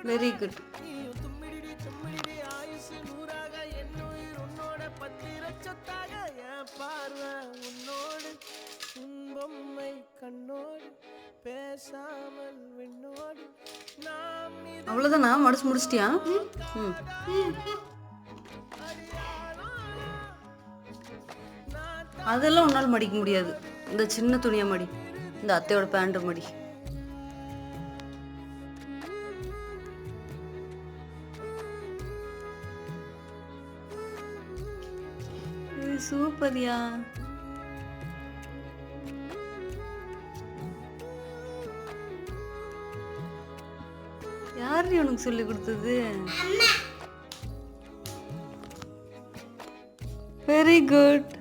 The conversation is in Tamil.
Very good. அவ்வளோதானா? முடிச்சிட்டியா? ம். அதெல்லாம் உன்னால் மடிக்க முடியாது. இந்த சின்ன துணியை மடி. இந்த அத்தையோட பேண்ட் மடி. சூப்பர்யா. யாரு உனக்கு சொல்லி கொடுத்தது? Very good.